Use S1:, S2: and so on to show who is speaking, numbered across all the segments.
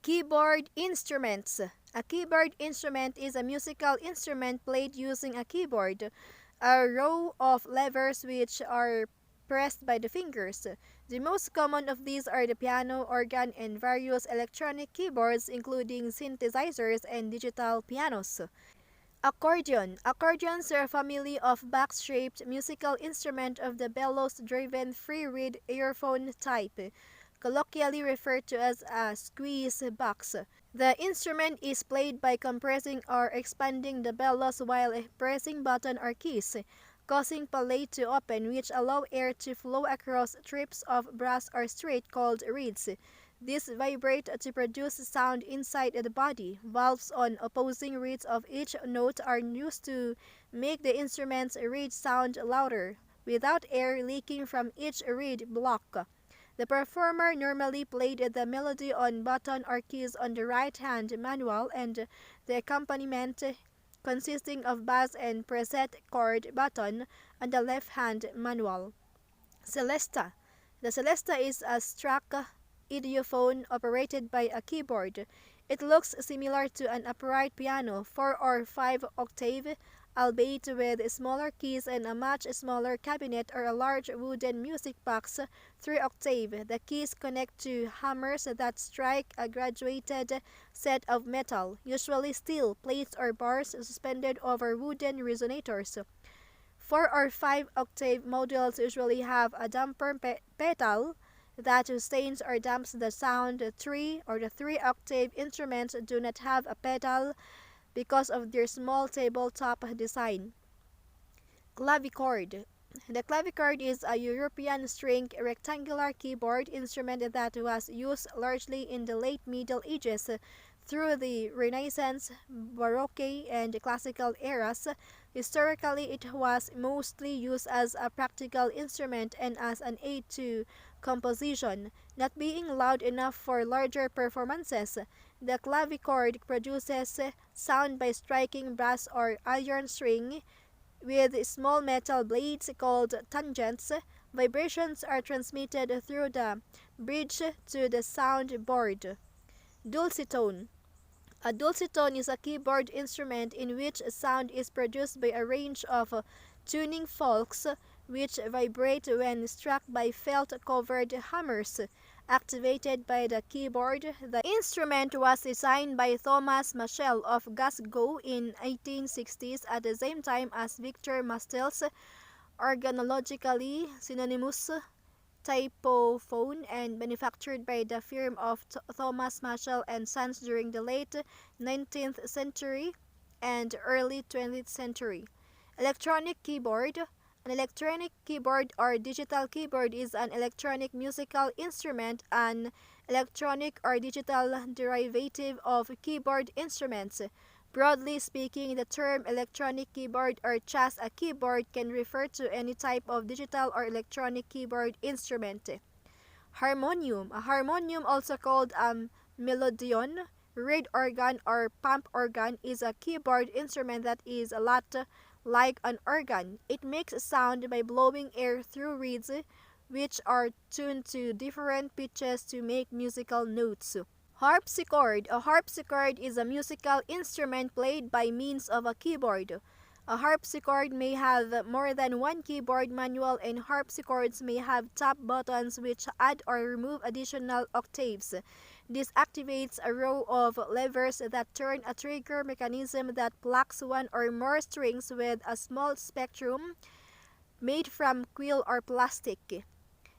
S1: Keyboard instruments. A keyboard instrument is a musical instrument played using a keyboard, a row of levers which are pressed by the fingers. The most common of these are the piano, organ, and various electronic keyboards, including synthesizers and digital pianos. Accordion. Accordions are a family of box-shaped musical instrument of the bellows-driven free-reed earphone type, colloquially referred to as a squeeze box. The instrument is played by compressing or expanding the bellows while pressing button or keys, causing palate to open, which allow air to flow across strips of brass or string called reeds. These vibrate to produce sound inside the body. Valves on opposing reeds of each note are used to make the instrument's reed sound louder, without air leaking from each reed block. The performer normally played the melody on button or keys on the right-hand manual, and the accompaniment consisting of bass and preset chord button on the left-hand manual. Celesta. The celesta is a Straka idiophone operated by a keyboard. It looks similar to an upright piano, 4 or 5 octave, albeit with smaller keys and a much smaller cabinet or a large wooden music box, 3 octave. The keys connect to hammers that strike a graduated set of metal, usually steel, plates or bars suspended over wooden resonators. 4 or 5 octave models usually have a damper pedal that sustains or damps the sound. The 3 octave instruments do not have a pedal because of their small tabletop design. Clavichord. The clavichord is a European string rectangular keyboard instrument that was used largely in the late Middle Ages through the Renaissance, Baroque, and Classical eras. Historically, it was mostly used as a practical instrument and as an aid to composition, not being loud enough for larger performances. The clavichord produces sound by striking brass or iron string with small metal blades called tangents. Vibrations are transmitted through the bridge to the sound board. Dulcitone. A dulcitone is a keyboard instrument in which sound is produced by a range of tuning forks which vibrate when struck by felt-covered hammers activated by the keyboard. The instrument was designed by Thomas Machel of Glasgow in 1860s at the same time as Victor Mastel's organologically synonymous typophone, and manufactured by the firm of Thomas Marshall and Sons during the late 19th century and early 20th century. Electronic keyboard. An electronic keyboard or digital keyboard is an electronic musical instrument, an electronic or digital derivative of keyboard instruments. Broadly speaking, the term electronic keyboard or just a keyboard can refer to any type of digital or electronic keyboard instrument. Harmonium. A harmonium, also called a melodeon, reed organ, or pump organ, is a keyboard instrument that is a lot like an organ. It makes sound by blowing air through reeds, which are tuned to different pitches to make musical notes. Harpsichord. A harpsichord is a musical instrument played by means of a keyboard. A harpsichord may have more than one keyboard manual, and harpsichords may have top buttons which add or remove additional octaves. This activates a row of levers that turn a trigger mechanism that plucks one or more strings with a small spectrum made from quill or plastic.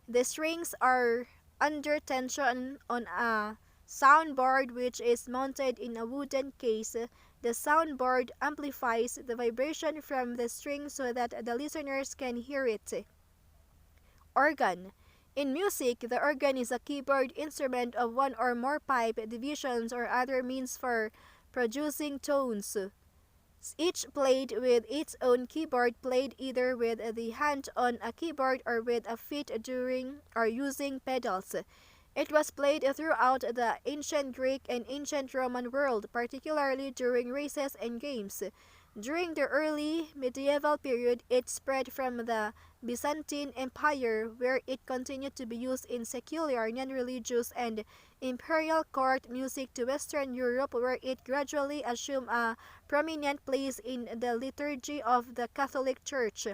S1: The strings are under tension on a soundboard which is mounted in a wooden case. The soundboard amplifies the vibration from the string so that the listeners can hear it. Organ. In music, the organ is a keyboard instrument of one or more pipe divisions or other means for producing tones, each played with its own keyboard, played either with the hand on a keyboard or with a feet during or using pedals. It was played throughout the ancient Greek and ancient Roman world, particularly during races and games. During the early medieval period, it spread from the Byzantine Empire, where it continued to be used in secular, non-religious, and imperial court music, to Western Europe, where it gradually assumed a prominent place in the liturgy of the Catholic Church.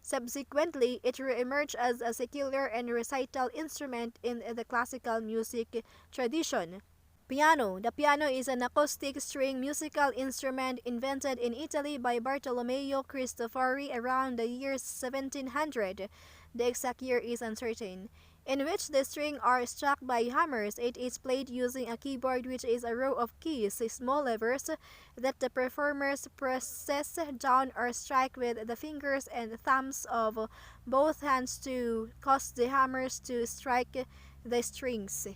S1: Subsequently, it re-emerged as a secular and recital instrument in the classical music tradition. Piano. The piano is an acoustic string musical instrument invented in Italy by Bartolomeo Cristofori around the year 1700. The exact year is uncertain. In which the strings are struck by hammers. It is played using a keyboard, which is a row of keys, small levers, that the performers presses down or strike with the fingers and thumbs of both hands to cause the hammers to strike the strings.